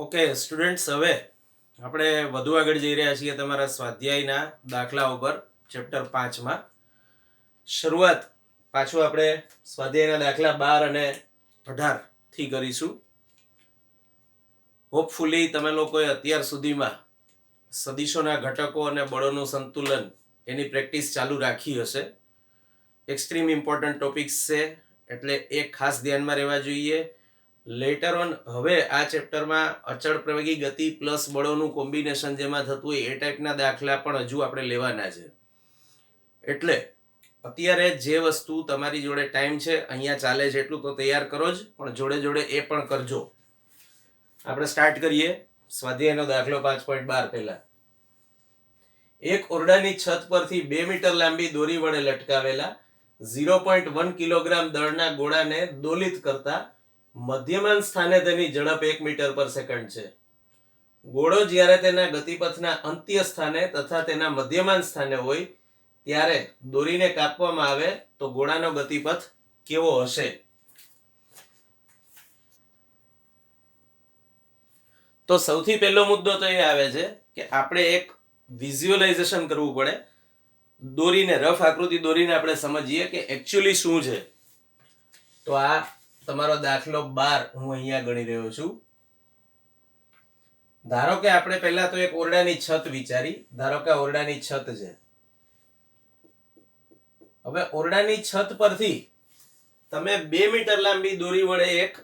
Okay students, હવે આપણે વધુ આગળ જઈ રહ્યા છીએ તમારા સ્વાધ્યાયના દાખલા ઉપર ચેપ્ટર 5માં. શરૂઆત પાછું આપણે સ્વાધ્યાયના દાખલા 12 અને 18 થી કરીશું. હોપફુલી તમે લોકોએ અત્યાર સુધીમાં સદિશોના ઘટકો અને બળોનું સંતુલન એની પ્રેક્ટિસ ચાલુ રાખી હશે. એક્સ્ટ્રીમ ઇમ્પોર્ટન્ટ ટોપિક્સ છે એટલે એ ખાસ ધ્યાનમાં રહેવા જોઈએ. લેટર ઓન હવે આ ચેપ્ટરમાં અચળ પ્રવેગી ગતિ પ્લસ બળોનું કોમ્બિનેશન જેમાં થતું હોય એ ટાઈપના દાખલા પણ હજુ આપણે લેવાના છે. એટલે અત્યારે જે વસ્તુ તમારી જોડે ટાઈમ છે અહીંયા ચાલે છે એટલું તો તૈયાર કરો જ, પણ જોડે જોડે એ પણ કરજો. આપણે સ્ટાર્ટ કરીએ સ્વાધ્યાયનો દાખલો 5.12. પહેલા, એક ઓરડાની છત પરથી 2 મીટર લાંબી દોરી વડે લટકાવેલા 0.1 કિલોગ્રામ દળના ગોળાને દોલિત કરતા મધ્યમાન સ્થાને તેની ઝડપ 1 મીટર પર સેકન્ડ છે. ગોળો જ્યારે તેના ગતિપથના અંત્ય સ્થાને તથા તેના મધ્યમાન સ્થાને હોય ત્યારે દોરીને કાપવામાં આવે તો ગોળાનો ગતિપથ કેવો હશે? તો સૌથી પહેલો મુદ્દો તો એ આવે છે કે આપણે એક વિઝ્યુઅલાઇઝેશન કરવું પડે. દોરીને રફ આકૃતિ દોરીને આપણે સમજીએ કે એકચ્યુઅલી શું છે. તો આ તમારો દાખલો 12 હું અહીંયા ગણી રહ્યો છું. ધારો કે આપણે પહેલા તો એક ઓરડાની છત વિચારી. ધારો કે ઓરડાની છત છે. હવે ઓરડાની છત પરથી તમે 2 મીટર લાંબી દોરી વડે એક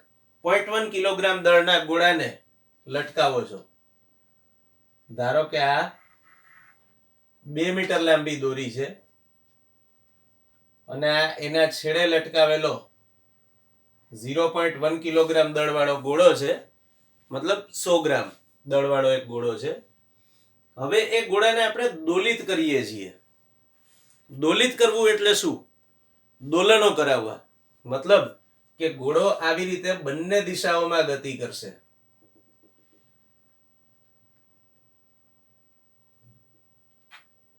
0.1 કિલોગ્રામ દળના ગોળાને લટકાવો છો. ધારો કે આ 2 મીટર લાંબી દોરી છે અને આ એના છેડે લટકાવેલો 0.1 કિલોગ્રામ દળવાળો ગોળો છે, મતલબ 100 ગ્રામ દળવાળો એક ગોળો છે. હવે એ ગોળાને આપણે દોલિત કરીએ છીએ. દોલિત કરવું એટલે શું? દોલનો કરાવવા. મતલબ કે ગોળો આવી રીતે બંને દિશાઓમાં ગતિ કરશે.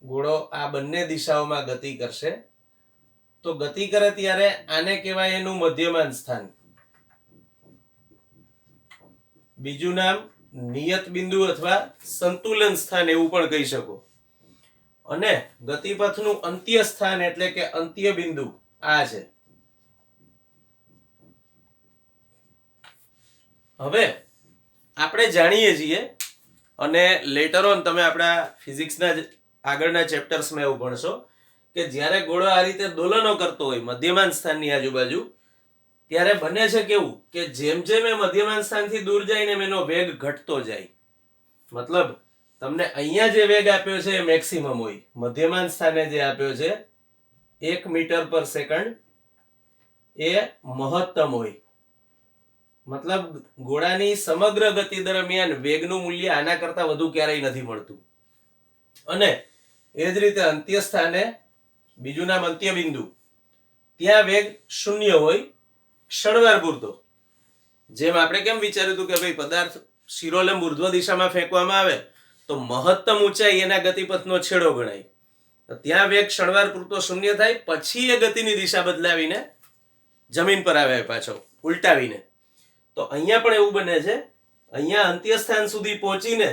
ગોળો આ બંને દિશાઓમાં ગતિ કરશે. તો ગતિ કરે ત્યારે આને કહેવાય એનું મધ્યમાન સ્થાન. બીજું નામ નિયત બિંદુ અથવા સંતુલન સ્થાન એવું પણ કહી શકો. અને ગતિપથનું અંત્ય સ્થાન એટલે કે અંત્ય બિંદુ આ છે. હવે આપણે જાણીએ છીએ અને લેટર ઓન તમે આપણા ફિઝિક્સના આગળના ચેપ્ટર્સમાં એવું ભણશો કે જ્યારે ગોળો આ રીતે દોલનો કરતો હોય મધ્યમાન સ્થાનની આજુબાજુ, ત્યારે બને છે કેવું કે જેમ જેમ એ મધ્યમાન સ્થાનથી દૂર જાય ને એનો વેગ ઘટતો જાય. મતલબ તમને અહીંયા જે વેગ આપ્યો છે એ મેક્સિમમ હોય, મધ્યમાન સ્થાને જે આપ્યો છે 1 મીટર પર સેકન્ડ એ મહત્તમ હોય. મતલબ ગોળાની સમગ્ર ગતિ દરમિયાન વેગનું મૂલ્ય આના કરતા વધુ ક્યારેય નથી મળતું. અને એ જ રીતે અંત્ય સ્થાને, બીજું નામ અંત્ય બિંદુ, ત્યાં વેગ 0 હોય ક્ષણવાર પૂરતો. જેમ આપણે કેમ વિચાર્યું હતું કે ભાઈ પદાર્થ શિરોલંબ ઉર્ધ્વ દિશામાં ફેંકવામાં આવે તો મહત્તમ ઊંચાઈ એના ગતિપથનો છેડો ગણાય. ત્યાં વેગ ક્ષણવાર પૂરતો 0 થાય, પછી એ ગતિની દિશા બદલાવીને જમીન પર આવે પાછો ઉલટાવીને. તો અહીંયા પણ એવું બને છે. અહીંયા અંત્ય સ્થાન સુધી પહોંચીને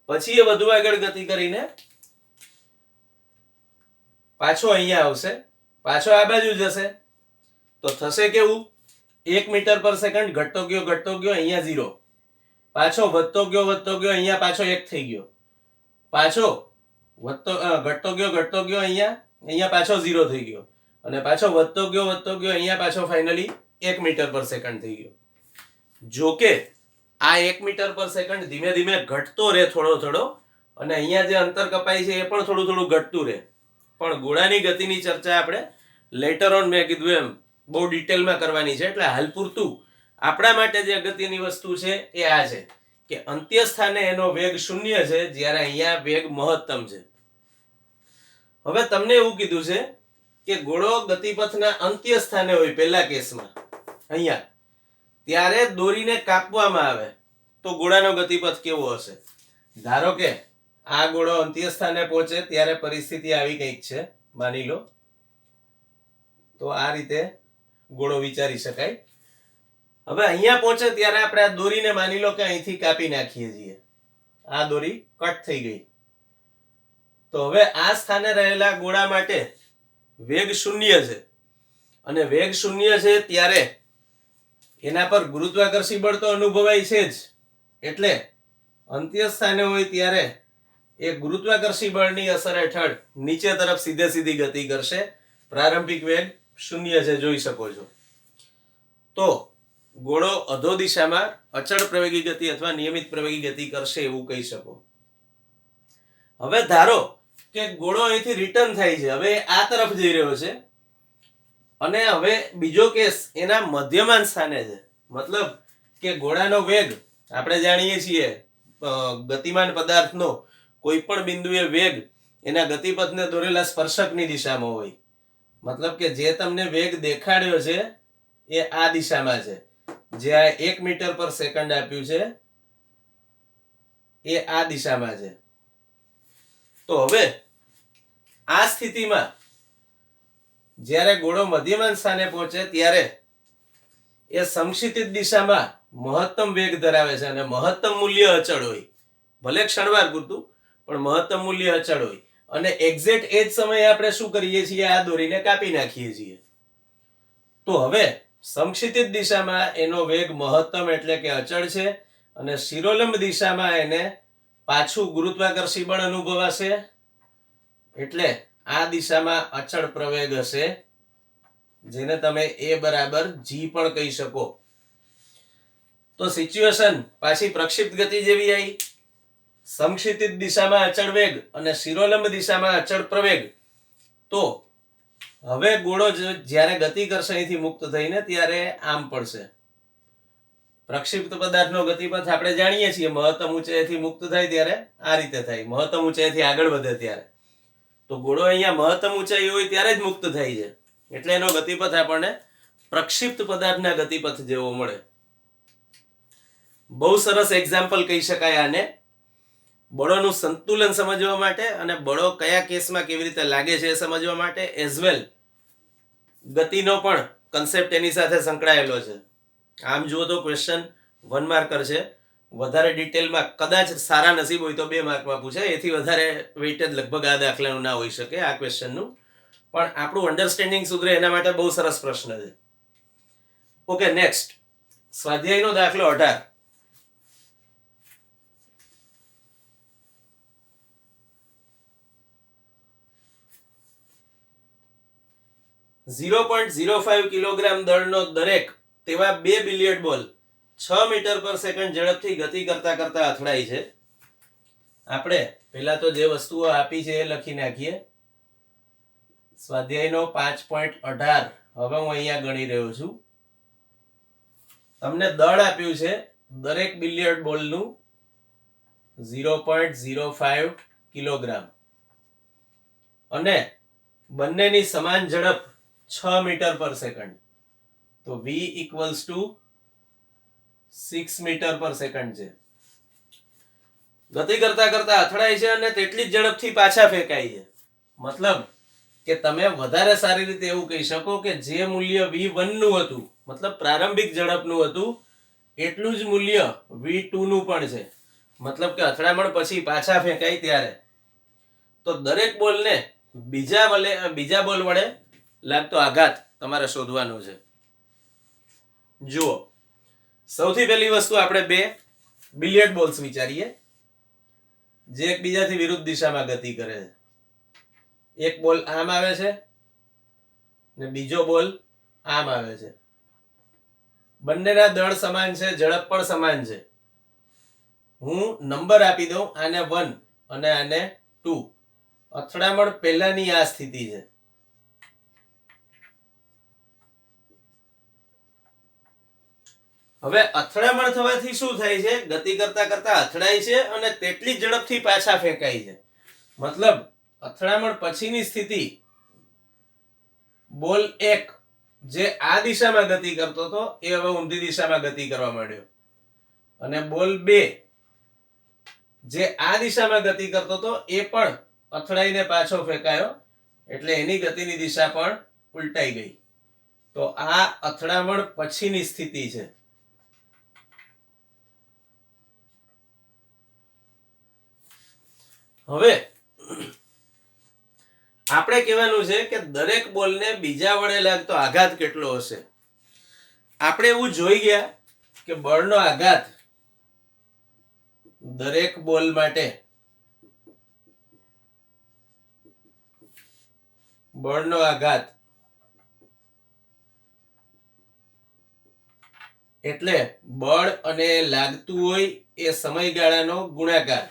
પછી એ વધુ આગળ ગતિ કરીને પાછો અહીંયા આવશે, પાછો આ બાજુ જશે. તો થશે કેવું? 1 મીટર પર સેકન્ડ ઘટતો ગયો અહીંયા 0, પાછો વધતો ગયો અહીંયા પાછો 1 થઈ ગયો, પાછો ઘટતો ગયો અહીંયા પાછો 0 થઈ ગયો, અને પાછો વધતો ગયો અહીંયા પાછો ફાઇનલી 1 મીટર પર સેકન્ડ થઈ ગયો. જોકે આ 1 મીટર પર સેકન્ડ ધીમે ધીમે ઘટતો રહે થોડો, અને અહીંયા જે અંતર કપાય છે એ પણ થોડું ઘટતું રહે. પણ ગોળાની ગતિની ચર્ચા આપણે લેટર ઓન મેં કીધું એમ બહુ ડિટેલમાં કરવાની છે. એટલે હાલ પૂરતું આપણા માટે જે અગત્યની વસ્તુ છે એ આ છે કે અંત્ય સ્થાને એનો વેગ 0 છે, જ્યારે અહીંયા વેગ મહત્તમ છે. હવે તમને એવું કીધું છે કે ગોળો ગતિપથના અંત્ય સ્થાને હોય પહેલા કેસમાં અહીંયા, ત્યારે દોરીને કાપવામાં આવે તો ગોળાનો ગતિપથ કેવો હશે? ધારો કે આ ગોળો અંત્ય સ્થાને પહોંચે ત્યારે પરિસ્થિતિ આવી કંઈક છે, માની લો. તો આ રીતે ગોળો વિચારી શકાય. હવે અહીંયા પહોંચે ત્યારે આપણે આ દોરીને માની લો કે અહીંથી કાપી નાખીએ છીએ. આ દોરી કટ થઈ ગઈ. તો હવે આ સ્થાને રહેલા ગોળા માટે વેગ 0 છે અને વેગ 0 છે ત્યારે એના પર ગુરુત્વાકર્ષી બળ તો અનુભવાય છે જ. એટલે અંત્ય સ્થાને હોય ત્યારે એ ગુરુત્વાકર્ષી બળની અસર હેઠળ નીચે તરફ સીધી ગતિ કરશે. પ્રારંભિક વેગ 0 છે, જોઈ શકો છો. તો ગોળો અધો દિશામાં અચળ પ્રવેગી ગતિ અથવા નિયમિત પ્રવેગી ગતિ કરશે એવું કહી શકો. હવે ધારો કે ગોળો અહીંથી રિટર્ન થાય છે, હવે આ તરફ જઈ રહ્યો છે અને હવે બીજો કેસ એના મધ્યમાન સ્થાને છે. મતલબ કે ગોળાનો વેગ આપણે જાણીએ છીએ ગતિમાન પદાર્થનો કોઈ પણ બિંદુએ વેગ એના ગતિપથને દોરેલા સ્પર્શકની દિશામાં હોય. મતલબ કે જે તમને વેગ દેખાડ્યો છે એ આ દિશામાં છે. જે આ 1 મીટર પર સેકન્ડ આપ્યું છે એ આ દિશામાં છે. તો હવે આ સ્થિતિમાં જ્યારે ગોળો મધ્યમાન સ્થાને પહોંચે ત્યારે એ સમક્ષિતિજ દિશામાં મહત્તમ વેગ ધરાવે છે અને મહત્તમ મૂલ્ય અચળ હોય. ભલે ક્ષણવાર પૂરતું, પણ મહત્તમ મૂલ્ય અચળ હોય. અને એક્ઝેક્ટ એ જ સમયે આપણે શું કરીએ છીએ? આ દોરીને કાપી નાખીએ છીએ. તો હવે સમક્ષિતિજ દિશામાં એનો વેગ મહત્તમ એટલે કે અચળ છે અને શિરોલંબ દિશામાં એને પાછું ગુરુત્વાકર્ષી બળ અનુભવાશે એટલે આ દિશામાં અચળ પ્રવેગ હશે, જેને તમે a બરાબર g પણ કહી શકો. તો સિચ્યુએશન પાછી પ્રક્ષિપ્ત ગતિ જેવી આવી. સમક્ષિતિજ દિશામાં અચળ વેગ અને શિરોલંબ દિશામાં અચળ પ્રવેગ. તો હવે ગોળો જ્યારે ગતિ કરશે અહીંથી મુક્ત થઈને ત્યારે આમ પડશે. પ્રક્ષિપ્ત પદાર્થનો ગતિપથ આપણે જાણીએ છીએ મહત્તમ ઊંચાઈથી મુક્ત થાય ત્યારે આ રીતે થાય, મહત્તમ ઊંચાઈથી આગળ વધે ત્યારે. તો ગોળો અહીંયા મહત્તમ ઊંચાઈ હોય ત્યારે જ મુક્ત થાય છે એટલે એનો ગતિપથ આપણને પ્રક્ષિપ્ત પદાર્થના ગતિપથ જેવો મળે. બહુ સરસ એક્ઝામ્પલ કહી શકાય આને બળોનું સંતુલન સમજવા માટે અને બળો કયા કેસમાં કેવી રીતે લાગે છે એ સમજવા માટે, એઝ વેલ ગતિનો પણ કન્સેપ્ટ એની સાથે સંકળાયેલો છે. આમ જુઓ તો ક્વેશ્ચન 1 માર્કર છે. વધારે ડિટેલમાં કદાચ સારા નસીબ હોય તો 2 માર્કમાં પૂછાય. એથી વધારે વેઇટેજ લગભગ આ દાખલાનું ના હોઈ શકે આ ક્વેશ્ચનનું. પણ આપણું અન્ડરસ્ટેન્ડિંગ સુધરે એના માટે બહુ સરસ પ્રશ્ન છે. ઓકે, નેક્સ્ટ સ્વાધ્યાયનો દાખલો 18. .05 કિલોગ્રામ દળનો દરેક તેવા 2 બિલિયર્ડ બોલ 6 મીટર પર સેકન્ડ ઝડપથી ગતિ કરતા કરતા અથડાય છે. આપણે પહેલા તો જે વસ્તુઓ આપી છે એ લખી નાખીએ. સ્વાધ્યાયનો 5.18 હવે હું અહીંયા ગણી રહ્યો છું. તમને દળ આપ્યું છે દરેક બિલિયર્ડ બોલનું 0.05 કિલોગ્રામ અને બંનેની સમાન ઝડપ 6 મીટર પર સેકન્ડ. તો v ઇક્વલ્સ ટુ 6 મીટર પર સેકન્ડ છે. ગતિ કરતા કરતા અથડાય છે અને તેટલી જ ઝડપથી પાછા ફેંકાય છે. મતલબ કે તમે વધારે સારી રીતે એવું કહી શકો કે જે મૂલ્ય v1 નું હતું, મતલબ પ્રારંભિક ઝડપનું હતું, એટલું જ મૂલ્ય v2 નું પણ છે. મતલબ કે અથડામણ પછી પાછા ફેંકાય ત્યારે. તો દરેક બોલને બીજા બોલ વડે લાગતો આઘાત તમારે શોધવાનો છે. જુઓ, સૌથી પહેલી વસ્તુ આપણે 2 બિલિયર્ડ બોલ્સ વિચારીએ જે એકબીજાથી વિરુદ્ધ દિશામાં ગતિ કરે છે. એક બોલ આમ આવે છે ને બીજો બોલ આમ આવે છે. બંનેના દળ સમાન છે, ઝડપ પણ સમાન છે. હું નંબર આપી દઉં, આને 1 અને આને 2. અથડામણ પહેલાની આ સ્થિતિ છે. હવે અથડામણ થવાથી શું થાય છે? ગતિ કરતા કરતા અથડાય છે અને તેટલી ઝડપથી પાછા ફેંકાય છે. મતલબ અથડામણ પછીની સ્થિતિ બોલ 1 જે આ દિશામાં ગતિ કરતો હતો એ હવે ઊંધી દિશામાં ગતિ કરવા માંડ્યો અને બોલ 2 જે આ દિશામાં ગતિ કરતો હતો એ પણ અથડાઈને પાછો ફેંકાયો એટલે એની ગતિની દિશા પણ ઉલટાઈ ગઈ. તો આ અથડામણ પછીની સ્થિતિ છે. હવે આપણે કહેવાનું છે કે દરેક બોલને બીજા વડે લાગતો આઘાત કેટલો હશે. આપણે એવું જોઈ ગયા કે બળનો આઘાત દરેક બોલ માટે બળનો આઘાત એટલે બળ અને લાગતું હોય એ સમયગાળાનો ગુણાકાર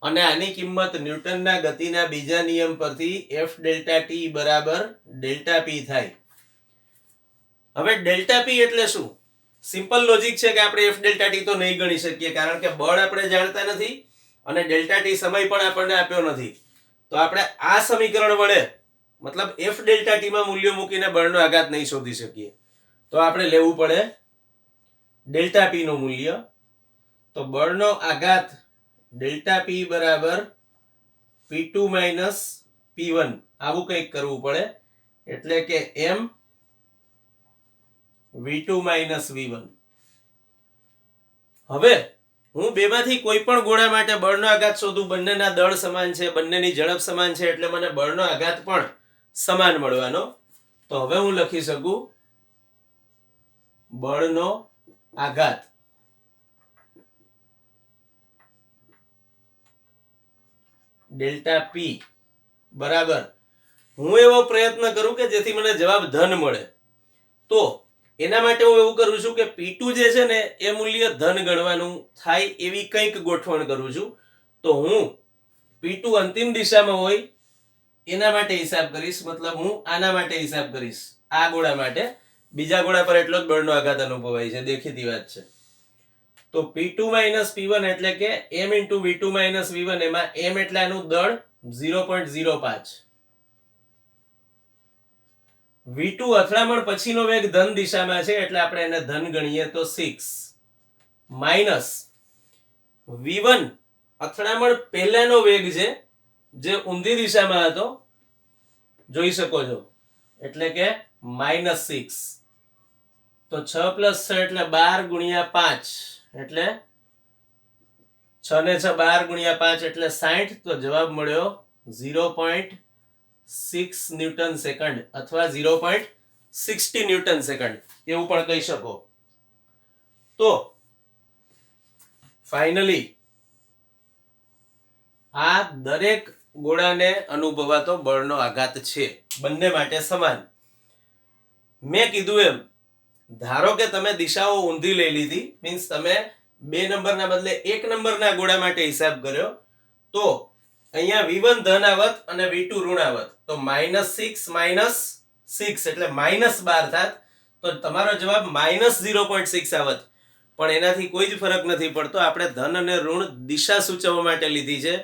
અને આની કિંમત ન્યૂટનના ગતિના બીજા નિયમ પરથી F ડેલ્ટા T બરાબર ડેલ્ટા P થાય. હવે ડેલ્ટા P એટલે શું? સિમ્પલ લોજિક છે કે આપણે F ડેલ્ટા T તો નહીં ગણી શકીએ કારણ કે બળ આપણે જાણતા નથી અને ડેલ્ટા T સમય પણ આપણને આપ્યો નથી. તો આપણે આ સમીકરણ વડે મતલબ F ડેલ્ટા T માં મૂલ્યો મૂકીને બળનો આઘાત નહીં શોધી શકીએ. તો આપણે લેવું પડે ડેલ્ટા P નું મૂલ્ય. તો બળનો આઘાત ડેલ્ટા P બરાબર P2 માઇનસ P1 આવું કંઈક કરવું પડે. એટલે કે M V2 માઇનસ V1. હવે હું બેમાંથી કોઈ પણ ગોળા માટે બળનો આઘાત શોધું, બંનેના દળ સમાન છે, બંનેની ઝડપ સમાન છે, એટલે મને બળનો આઘાત પણ સમાન મળવાનો. તો હવે હું લખી શકું બળનો આઘાત ડેલ્ટા P બરાબર, હું એવો પ્રયત્ન કરું કે જેથી મને જવાબ ધન મળે. તો એના માટે હું એવું કરું છું કે P2 જે છે ને એ મૂલ્ય ધન ગણવાનું થાય એવી કંઈક ગોઠવણ કરું છું. તો હું P2 અંતિમ દિશામાં હોય એના માટે હિસાબ કરીશ, મતલબ હું આના માટે હિસાબ કરીશ, આ ગોળા માટે. બીજા ગોળા પર એટલો જ બળનો આઘાત અનુભવાય છે, દેખીતી વાત છે. તો P2 માઇનસ P1 એટલે કે M into V2 minus V1, એમાં M એટલે આનું દળ 0.05. V2 અથડામણ પછીનો વેગ ધન દિશામાં છે એટલે આપણે એને ધન ગણીએ તો 6 માઇનસ V1 અથડામણ પહેલાનો વેગ છે જે ઊંધી દિશામાં હતો, જોઈ શકો છો, એટલે કે -6. તો 6 + 6 એટલે 12 ગુણ્યા 5 એટલે 6 ને 6 12 ગુણ્યા 5 એટલે 60. તો જવાબ મળ્યો 0.6 ન્યૂટન સેકન્ડ અથવા 0.60 ન્યૂટન સેકન્ડ એવું પણ કહી શકો. તો ફાઇનલી આ દરેક ગોળાને અનુભવાતો બળનો આઘાત છે, બંને માટે સમાન. મેં કીધું એમ, ધારો કે તમે દિશાઓ ઊંધી લઈ લીધી, મીન્સ તમે 2 નંબરના બદલે 1 નંબરના ગોળા માટે હિસાબ કર્યો, તો અહીંયા V1 ધન આવત અને V2 ઋણ આવત. તો -6 - 6 એટલે -12 થાત. તો તમારો જવાબ -0.6 આવત. પણ એનાથી કોઈ જ ફરક નથી પડતો. આપણે ધન અને ઋણ દિશા સૂચવવા માટે લીધી છે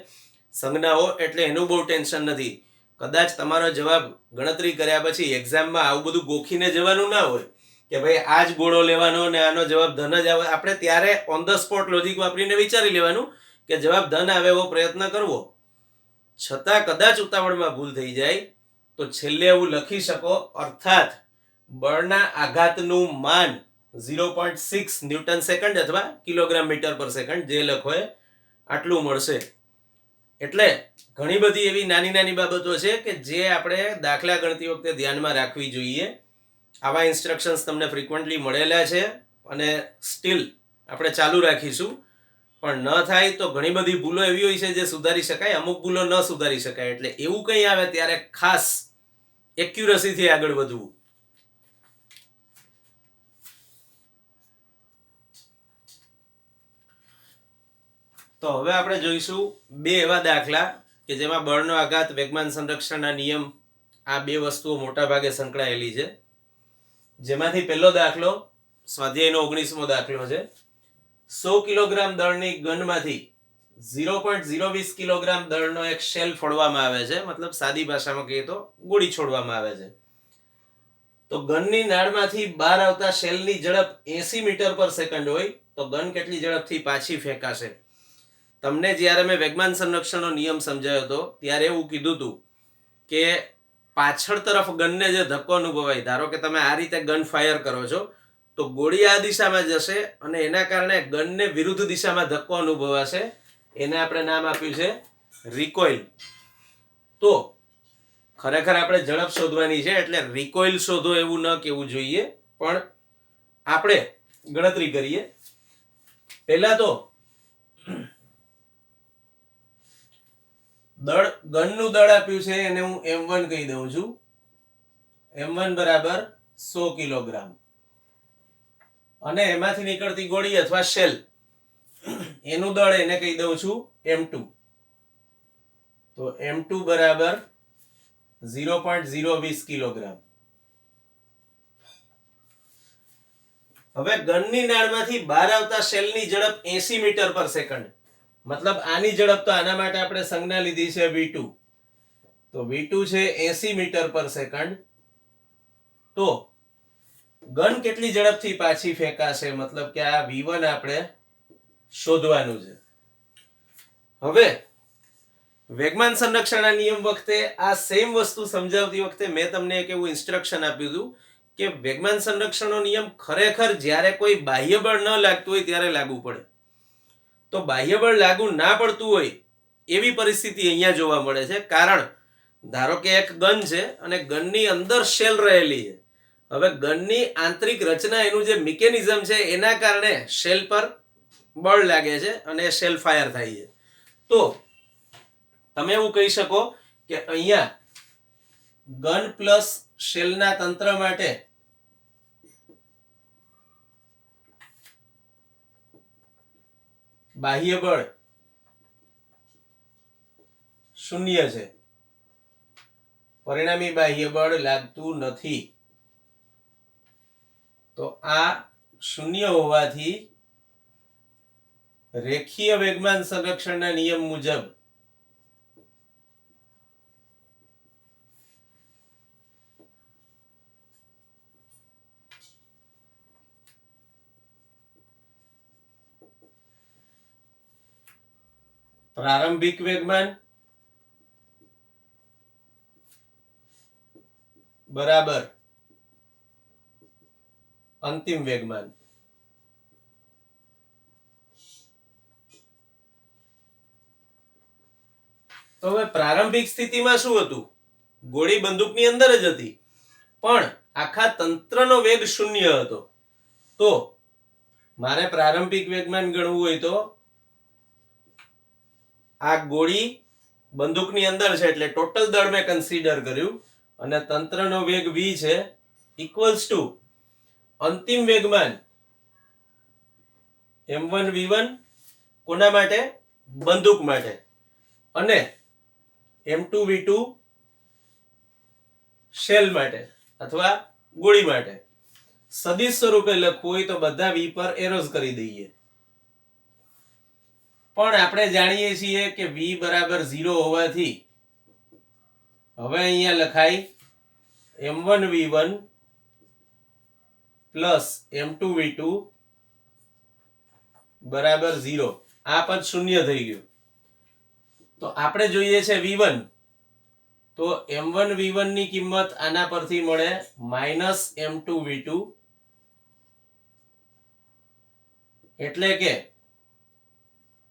સંજ્ઞાઓ, એટલે એનું બહુ ટેન્શન નથી. કદાચ તમારો જવાબ ગણતરી કર્યા પછી એક્ઝામમાં આવું બધું ગોખીને જવાનું ના હોય કે ભાઈ આ જ ગોળો લેવાનો ને આનો જવાબ ધન જ આવે. આપણે ત્યારે ઓન ધ સ્પોટ લોજિક વાપરીને વિચારી લેવાનું કે જવાબ ધન આવે એવો પ્રયત્ન કરવો. છતાં કદાચ ઉતાવળમાં ભૂલ થઈ જાય તો છેલ્લે એવું લખી શકો, અર્થાત બળના આઘાતનું માન 0.6 ન્યૂટન સેકન્ડ અથવા કિલોગ્રામ મીટર પર સેકન્ડ, જે લખો એ આટલું મળશે. એટલે ઘણી બધી એવી નાની નાની બાબતો છે કે જે આપણે દાખલા ગણતી વખતે ધ્યાનમાં રાખવી જોઈએ. આવા ઇન્સ્ટ્રક્શન્સ તમને ફ્રીક્વન્ટલી મળેલા છે અને સ્ટીલ આપણે ચાલુ રાખીશું. પણ ન થાય તો ઘણી બધી ભૂલો એવી હોય છે જે સુધારી શકાય, અમુક ભૂલો ન સુધારી શકાય. એટલે એવું કંઈ આવે ત્યારે ખાસ એક્યુરસીથી આગળ વધવું. તો હવે આપણે જોઈશું 2 એવા દાખલા કે જેમાં બળનો આઘાત, વેગમાન સંરક્ષણના નિયમ, આ 2 વસ્તુઓ મોટા ભાગે સંકળાયેલી છે. જેમાંથી પહેલો દાખલો સ્વાધ્યાયનો 19મો દાખલો છે. 100 કિલોગ્રામ દળની ગનમાંથી 0.020 કિલોગ્રામ દળનો એક શેલ ફોડવામાં આવે છે, મતલબ સાદી ભાષામાં કહીએ તો ગોળી છોડવામાં આવે છે. તો ગનની નાળમાંથી બહાર આવતા શેલની ઝડપ 80 મીટર પર સેકન્ડ હોય તો ગન કેટલી ઝડપથી પાછી ફેંકાશે? તમને જ્યારે મેં વેગમાન સંરક્ષણનો નિયમ સમજાવ્યો હતો ત્યારે એવું કીધું હતું કે પાછળ તરફ ગનને જે ધક્કો અનુભવાય, ધારો કે તમે આ રીતે ગન ફાયર કરો છો તો ગોળી આ દિશામાં જશે અને એના કારણે ગનને વિરુદ્ધ દિશામાં ધક્કો અનુભવાશે. એને આપણે નામ આપ્યું છે રિકોઇલ. તો ખરેખર આપણે ઝડપ શોધવાની છે એટલે રિકોઇલ શોધો એવું ન કહેવું જોઈએ, પણ આપણે ગણતરી કરીએ. પહેલા તો ગનનું દળ આપ્યું છે એને હું m1 કહી દઉં છું. m1 બરાબર 100 કિલોગ્રામ, અને એમાંથી નીકળતી ગોળી અથવા શેલ એનું દળ એને કહી દઉં છું m2. તો m2 બરાબર 0.020 કિલોગ્રામ. હવે ગનની નાળમાંથી બહાર આવતા શેલની ઝડપ 80 મીટર પર સેકન્ડ, મતલબ આની ઝડપ તો આના માટે આપણે સંજ્ઞા લીધી છે v2. તો v2 છે 80 મીટર પર સેકન્ડ. તો ગન કેટલી ઝડપથી પાછી ફેંકાશે, મતલબ કે આ v1 આપણે શોધવાનું છે. હવે વેગમાન સંરક્ષણના નિયમ વખતે આ સેમ વસ્તુ સમજાવતી વખતે મેં તમને એક એવું ઇન્સ્ટ્રક્શન આપ્યું હતું કે વેગમાન સંરક્ષણનો નિયમ ખરેખર જ્યારે કોઈ બાહ્ય બળ ન લાગતું હોય ત્યારે લાગુ પડે. તો બાહ્ય બળ લાગુ ના પડતું હોય એવી પરિસ્થિતિ અહીંયા જોવા મળે છે. કારણ ધારો કે એક ગન છે અને ગનની અંદર શેલ રહેલી છે. હવે ગનની આંતરિક રચના, એનું જે મિકેનિઝમ છે એના કારણે શેલ પર બળ લાગે છે અને શેલ ફાયર થાય છે. તો તમે એવું કહી શકો કે અહીંયા ગન પ્લસ શેલના તંત્ર માટે બાહ્ય બળ 0 છે, પરિણામી બાહ્ય બળ લાગતું નથી. તો આ 0 હોવાથી રેખીય વેગમાન સંરક્ષણના નિયમ મુજબ પ્રારંભિક વેગમાન બરાબર અંતિમ વેગમાન. તો હવે પ્રારંભિક સ્થિતિમાં શું હતું? ગોળી બંદૂકની અંદર જ હતી, પણ આખા તંત્રનો વેગ 0 હતો. તો મારે પ્રારંભિક વેગમાન ગણવું હોય તો આ ગોળી બંદૂકની અંદર છે એટલે ટોટલ દળ મેં કન્સિડર કર્યું, અને તંત્રનો વેગ v છે ઇક્વલ્સ ટુ અંતિમ વેગમાન m1 v1 કોના માટે? બંદૂક માટે, અને m2 v2 શેલ માટે અથવા ગોળી માટે. સદિશ સ્વરૂપે લખવું હોય તો બધા v પર એરોઝ કરી દઈએ. પણ આપણે જાણીએ છીએ કે v બરાબર 0 હોવાથી હવે અહીંયા લખાય m1 v1 plus m2 v2 બરાબર 0. આ પદ 0 થઈ ગયું. તો આપણે જોઈએ છે v1, તો m1 v1 ની કિંમત આના પરથી મળે -m2 v2, એટલે કે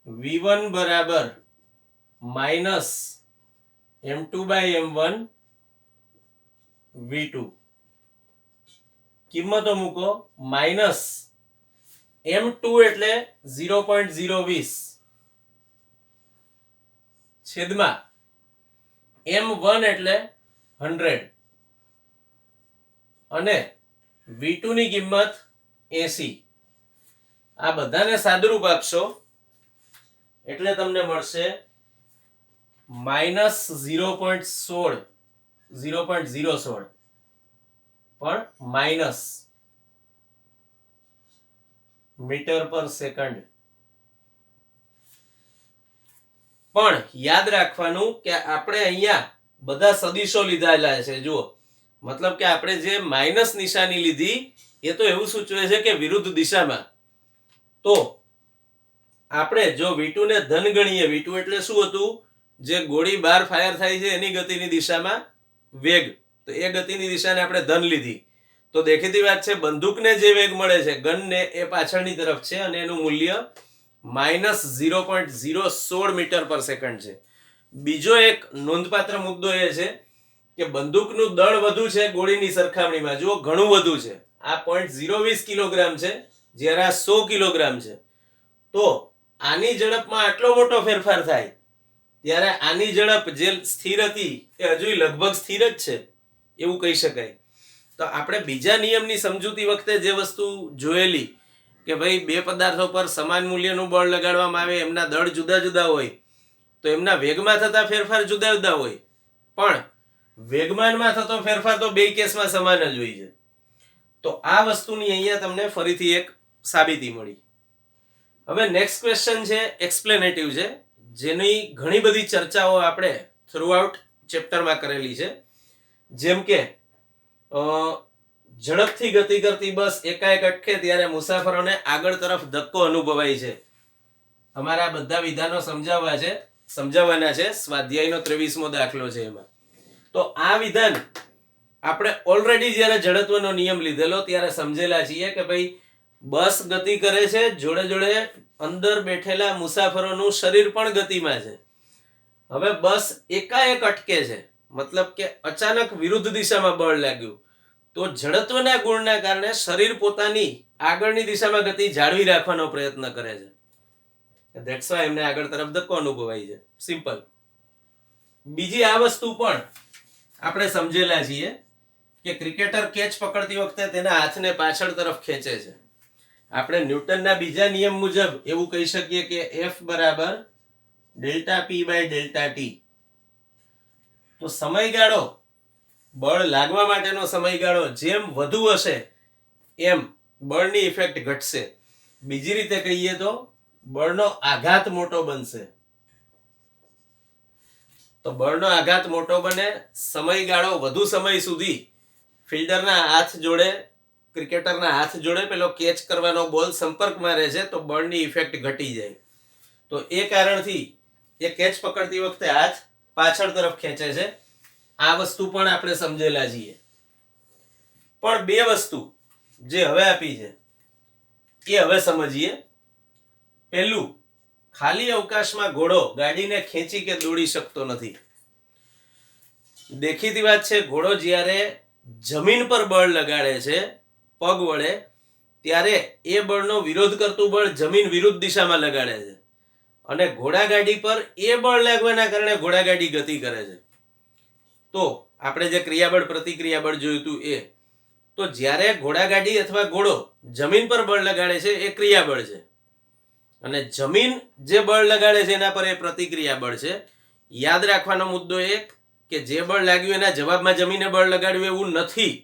v1 બરાબર -m2/m1 v2. કિંમતો મૂકો. -m2 એટલે 0.020 છેદમાં m1 એટલે 100, અને v2 ની કિંમત 80. આ બધાને સાદુરૂપ આપશો એટલે તમને મળશે -0.16 પણ માઇનસ મીટર પર સેકન્ડ. પણ યાદ રાખવાનું કે આપણે અહીંયા બધા સદિશો લીધેલા છે. જુઓ, મતલબ કે આપણે જે માઇનસ નિશાની લીધી એ તો એવું સૂચવે છે કે વિરુદ્ધ દિશામાં. તો આપણે જો v2 ને ધન ગણીએ, v2 એટલે શું હતું? જે ગોળી બહાર ફાયર થાય છે એની ગતિની દિશામાં વેગ, તો એ ગતિની દિશાને આપણે ધન લીધી. તો દેખીતી વાત છે બંદૂકને જે વેગ મળે છે ગનને એ પાછળની તરફ છે, અને એનું મૂલ્ય -0.016 મીટર પર સેકન્ડ છે. બીજો એક નોંધપાત્ર મુદ્દો એ છે કે બંદૂકનું દળ વધુ છે ગોળીની સરખામણીમાં. જુઓ, ઘણું વધુ છે. આ 0.020 કિલોગ્રામ છે, જ્યારે આ 100 કિલોગ્રામ છે. તો આની ઝડપમાં આટલો મોટો ફેરફાર થાય ત્યારે આની ઝડપ જે સ્થિર હતી એ હજુ લગભગ સ્થિર જ છે એવું કહી શકાય. તો આપણે બીજા નિયમની સમજૂતી વખતે જે વસ્તુ જોયેલી કે ભાઈ બે પદાર્થો પર સમાન મૂલ્યનું બળ લગાડવામાં આવે, એમના દળ જુદા જુદા હોય, તો એમના વેગમાં થતા ફેરફાર જુદા જુદા હોય, પણ વેગમાનમાં થતો ફેરફાર તો બે કેસમાં સમાન જ હોય છે. તો આ વસ્તુની અહીંયા તમને ફરીથી એક સાબિતી મળી. હવે નેક્સ્ટ ક્વેશ્ચન છે એક્સપ્લેનેટિવ છે, જેની ઘણી બધી ચર્ચાઓ આપણે થ્રુઆઉટ ચેપ્ટરમાં કરેલી છે. જેમ કે ઝડપથી ગતિ કરતી બસ એકાએક અટકે ત્યારે મુસાફરોને આગળ તરફ ધક્કો અનુભવાય છે. અમારા બધા વિધાનો સમજાવવાના છે. સ્વાધ્યાયનો 23મો દાખલો છે એમાં. તો આ વિધાન આપણે ઓલરેડી જ્યારે જડત્વનો નિયમ લીધેલો ત્યારે સમજેલા છીએ કે ભાઈ બસ ગતિ કરે છે, જોડે જોડે અંદર બેઠેલા મુસાફરોનું શરીર પણ ગતિમાં છે. હવે બસ એકાએક અટકે છે, મતલબ કે અચાનક વિરુદ્ધ દિશામાં બળ લાગ્યું, તો જડત્વના ગુણના કારણે શરીર પોતાની આગળની દિશામાં ગતિ જાળવી રાખવાનો પ્રયત્ન કરે છે. ધેટ્સ વાય એમને આગળ તરફ ધક્કો અનુભવાય છે. સિમ્પલ. બીજી આ વસ્તુ પણ આપણે સમજેલા છીએ કે ક્રિકેટર કેચ પકડતી વખતે તેના હાથને પાછળ તરફ ખેંચે છે. આપણે ન્યૂટનના બીજા નિયમ મુજબ એવું કહી શકીએ કે F બરાબર delta P by delta T. તો સમયગાળો, બળ લાગવા માટેનો સમયગાળો જેમ વધુ હશે એમ બળની ઇફેક્ટ ઘટશે. બીજી રીતે કહીએ તો બળનો આઘાત મોટો બનશે. તો બળનો આઘાત મોટો બને, સમયગાળો વધુ સમય સુધી ફિલ્ડરના હાથ જોડે, ક્રિકેટરના હાથ જોડે પેલો કેચ કરવાનો બોલ સંપર્કમાં રહે છે, તો બળની ઇફેક્ટ ઘટી જાય. તો એ કારણથી એ કેચ પકડતી વખતે હાથ પાછળ તરફ ખેંચે છે. આ વસ્તુ પણ આપણે સમજેલા છીએ. પણ બે વસ્તુ જે હવે આપી છે એ હવે સમજીએ. પહેલું, ખાલી અવકાશમાં ઘોડો ગાડીને ખેંચી કે દોડી શકતો નથી. દેખીતી વાત છે, ઘોડો જ્યારે જમીન પર બળ લગાડે છે પગ વડે, ત્યારે એ બળનો વિરોધ કરતું બળ જમીન વિરુદ્ધ દિશામાં લગાડે છે, અને ઘોડાગાડી પર એ બળ લાગવાના કારણે ઘોડાગાડી ગતિ કરે છે. તો આપણે જે ક્રિયાબળ પ્રતિક્રિયાબળ જોયું હતું એ, તો જ્યારે ઘોડાગાડી અથવા ઘોડો જમીન પર બળ લગાડે છે એ ક્રિયાબળ છે, અને જમીન જે બળ લગાડે છે એના પર એ પ્રતિક્રિયા બળ છે. યાદ રાખવાનો મુદ્દો એક કે જે બળ લાગ્યું એના જવાબમાં જમીને બળ લગાડ્યું એવું નથી.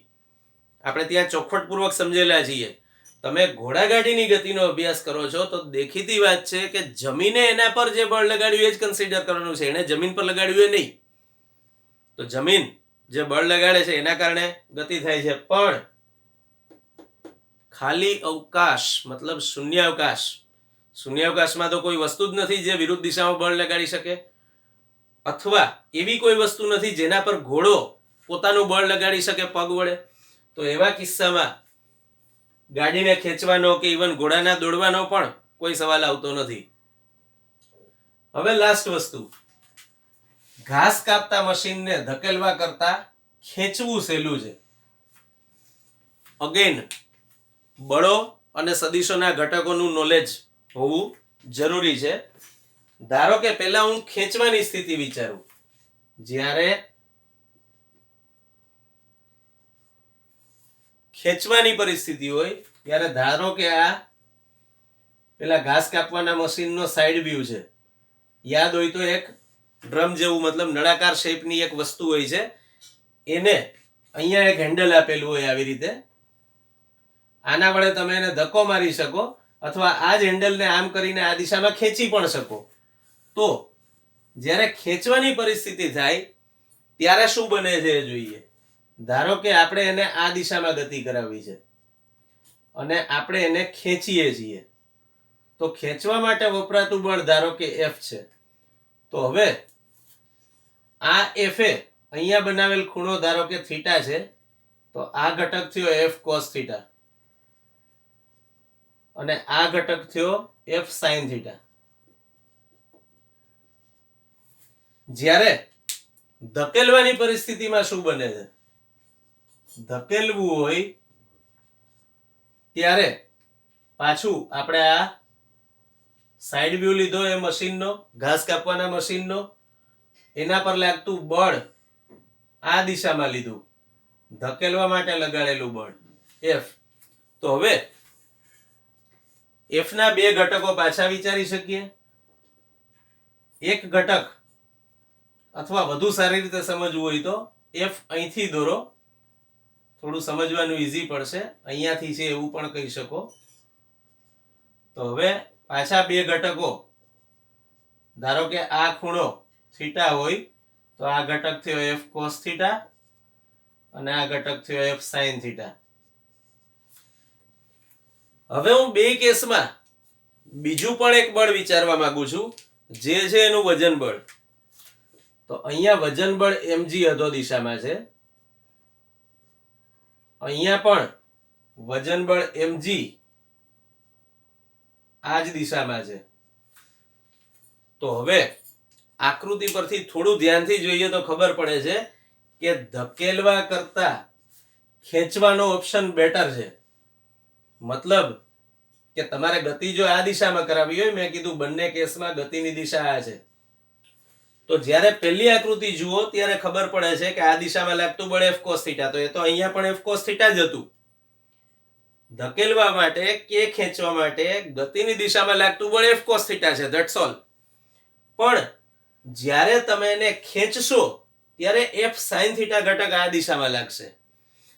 આપણે ત્યાં ચોખવટપૂર્વક સમજેલા છીએ. તમે ઘોડાગાડીની ગતિનો અભ્યાસ કરો છો તો દેખીતી વાત છે કે જમીને એના પર જે બળ લગાડ્યું એ જ કન્સિડર કરવાનું છે, એને જમીન પર લગાડ્યું એ નહીં. તો જમીન જે બળ લગાડે છે એના કારણે ગતિ થાય છે, પણ ખાલી અવકાશ મતલબ શૂન્યાવકાશ, શૂન્યાવકાશમાં તો કોઈ વસ્તુ જ નથી જે વિરુદ્ધ દિશામાં બળ લગાડી શકે, અથવા એવી કોઈ વસ્તુ નથી જેના પર ઘોડો પોતાનું બળ લગાડી શકે પગ વડે. તો એવા કિસ્સામાં ગાડીને ખેંચવાનો કે ઇવન ઘોડાના દોડવાનો પણ કોઈ સવાલ આવતો નથી. હવે લાસ્ટ વસ્તુ, ઘાસ કાપતા મશીનને ધકેલવા કરતા ખેંચવું સહેલું છે. અગેન બળો અને સદિશોના ઘટકોનું નોલેજ હોવું જરૂરી છે. ધારો કે પહેલા હું ખેંચવાની સ્થિતિ વિચારું. જ્યારે ખેંચવાની પરિસ્થિતિ હોય ત્યારે ધારો કે આ પેલા ઘાસ કાપવાના મશીનનો સાઈડ વ્યૂ છે. યાદ હોય તો એક ડ્રમ જેવું મતલબ નળાકાર શેપની એક વસ્તુ હોય છે, એને અહીંયા એક હેન્ડલ આપેલું હોય આવી રીતે. આના વડે તમે એને ધક્કો મારી શકો, અથવા આ જ હેન્ડલને આમ કરીને આ દિશામાં ખેંચી પણ શકો. તો જ્યારે ખેંચવાની પરિસ્થિતિ થાય ત્યારે શું બને છે એ જોઈએ. ધારો કે આપણે એને આ દિશામાં ગતિ કરાવવી છે અને આપણે એને ખેંચીએ છીએ, તો ખેંચવા માટે વપરાતું બળ ધારો કે F છે. તો હવે આ F એ અહીંયા બનાવેલ ખૂણો ધારો કે થીટા છે, તો આ ઘટક થયો F cos થીટા અને આ ઘટક થયો F sin થીટા. જ્યારે ધકેલવાની પરિસ્થિતિમાં શું બને છે? ધકેલવું હોય ત્યારે પાછું આપણે આ સાઈડ વ્યૂ લીધો એ મશીનનો, ઘાસ કાપવાના મશીનનો, એના પર લાગતું બળ આ દિશામાં લીધું, ધકેલવા માટે લગાડેલું બળ F. તો હવે F ના બે ઘટકો પાછા વિચારી શકીએ. એક ઘટક અથવા વધુ સારી રીતે સમજવું હોય તો F અહીંથી દોરો, થોડું સમજવાનું ઈઝી પડશે, અહીંયાથી છે એવું પણ કહી શકો. તો હવે પાછા બે ઘટકો, ધારો કે આ ખૂણો થીટા હોય તો આ ઘટક થયો F cos થીટા અને આ ઘટક થયો F sin થીટા. હવે હું બે કેસમાં બીજું પણ એક બળ વિચારવા માંગુ છું, જે છે એનું વજન બળ. તો અહીંયા વજન બળ mg અધો દિશામાં છે, અહીંયા પણ વજન બળ mg આ જ દિશામાં છે. તો હવે આકૃતિ પરથી થોડું ધ્યાનથી જોઈએ તો ખબર પડે છે કે ધકેલવા કરતા ખેંચવાનો ઓપ્શન બેટર છે. મતલબ કે તમારે ગતિ જો આ દિશામાં કરાવી હોય, મેં કીધું બંને કેસમાં ગતિની દિશા આ છે, તો જ્યારે પહેલી આકૃતિ જુઓ ત્યારે ખબર પડે છે કે આ દિશામાં લાગતું બળ F cos થીટા, તો એ તો અહીંયા પણ F cos થીટા જ હતું. ધકેલવા માટે કે ખેંચવા માટે ગતિની દિશામાં લાગતું બળ F cos થીટા છે, ધેટ્સ ઓલ. પણ જ્યારે તમે એને ખેંચશો ત્યારે F sin થીટા ઘટક આ દિશામાં લાગશે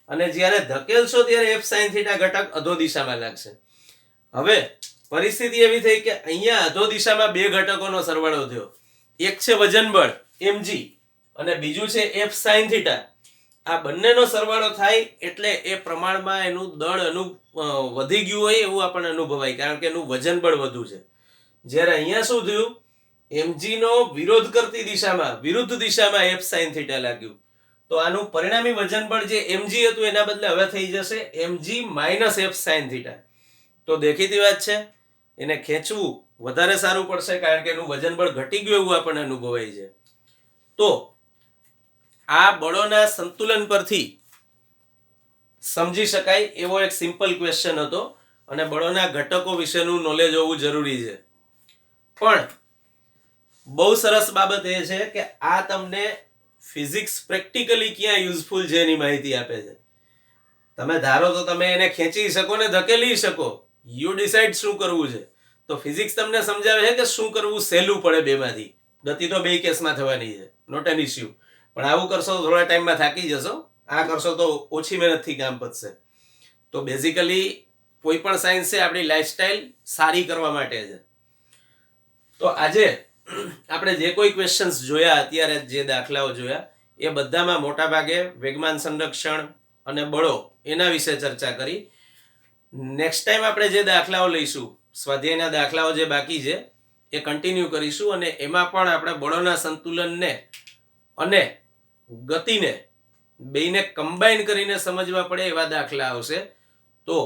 અને જ્યારે ધકેલશો ત્યારે F sin થીટા ઘટક અધો દિશામાં લાગશે. હવે પરિસ્થિતિ એવી થઈ કે અહીંયા અધો દિશામાં બે ઘટકોનો સરવાળો થયો, એક છે વજન બળ mg અને બીજું છે F sin થીટા. આ બંનેનો સરવાળો થાય એટલે એ પ્રમાણમાં એનું દળ વધી ગયું હોય એવું આપણને અનુભવાય, કારણ કે એનું વજન બળ વધુ છે. જ્યારે અહીંયા શું થયું, mg નો વિરોધ કરતી દિશામાં, વિરુદ્ધ દિશામાં F sin થીટા લાગ્યું, તો આનું પરિણામી વજન બળ જે mg હતું એના બદલે હવે થઈ જશે mg minus F sin theta. તો દેખીતી વાત છે એને ખેંચવું વધારે સારું પડશે, કારણ કે એનું વજન બળ ઘટી ગયું એવું આપણને અનુભવાય છે. તો આ બળોના સંતુલન પરથી સમજી શકાય એવો એક સિમ્પલ ક્વેશ્ચન હતો અને બળોના ઘટકો વિશેનું નોલેજ હોવું જરૂરી છે. પણ બહુ સરસ બાબત એ છે કે આ તમને ફિઝિક્સ પ્રેક્ટિકલી ક્યાં યુઝફુલ છે એની માહિતી આપે છે. તમે ધારો તો તમે એને ખેંચી શકો ને ધકેલી શકો, યુ ડિસાઇડ શું કરવું છે. તો ફિઝિક્સ તમને સમજાવે છે કે શું કરવું સહેલું પડે બેમાંથી. ગતિ તો બે કેસમાં થવાની છે, નોટ એન ઇશ્યુ. પણ આવું કરશો તો થોડા ટાઈમમાં થાકી જશો, આ કરશો તો ઓછી મહેનતથી કામ પતશે. તો બેઝિકલી કોઈ પણ સાયન્સ છે આપણી લાઈફસ્ટાઈલ સારી કરવા માટે છે. તો આજે આપણે જે કોઈ ક્વેશ્ચન્સ જોયા, અત્યારે જે દાખલાઓ જોયા, એ બધામાં મોટા ભાગે વેગમાન સંરક્ષણ અને બળો એના વિશે ચર્ચા કરી. નેક્સ્ટ ટાઈમ આપણે જે દાખલાઓ લઈશું, સ્વાધ્યાયના દાખલાઓ જે બાકી છે એ કન્ટિન્યુ કરીશું અને એમાં પણ આપણે બળોના સંતુલનને અને ગતિને બેયને કમ્બાઈન કરીને સમજવા પડે એવા દાખલા આવશે. તો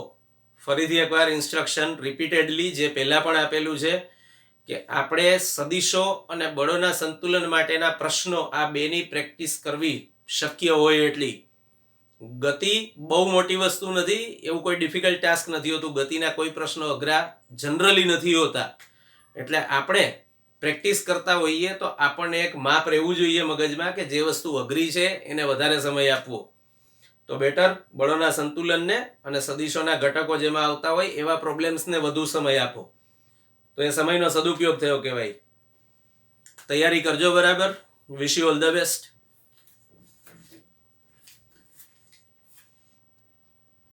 ફરીથી એકવાર ઇન્સ્ટ્રક્શન રિપીટેડલી જે પહેલા પણ આપેલું છે કે આપણે સદિશો અને બળોના સંતુલન માટેના પ્રશ્નો આ બેની પ્રેક્ટિસ કરવી શક્ય હોય એટલી. ગતિ બહુ મોટી વસ્તુ નથી, એવું કોઈ ડિફિકલ્ટ ટાસ્ક નથી હોતું, ગતિના કોઈ પ્રશ્નો અઘરા જનરલી નથી હોતા. એટલે આપણે પ્રેક્ટિસ કરતા હોઈએ તો આપણને એક માપ રહેવું જોઈએ મગજમાં કે જે વસ્તુ અઘરી છે એને વધારે સમય આપવો. તો બેટર બળોના સંતુલનને અને સદિશોના ઘટકો જેમાં આવતા હોય એવા પ્રોબ્લેમ્સને વધુ સમય આપો, તો એ સમયનો સદુપયોગ થયો કહેવાય. તૈયારી કરજો બરાબર. Wish you all the best.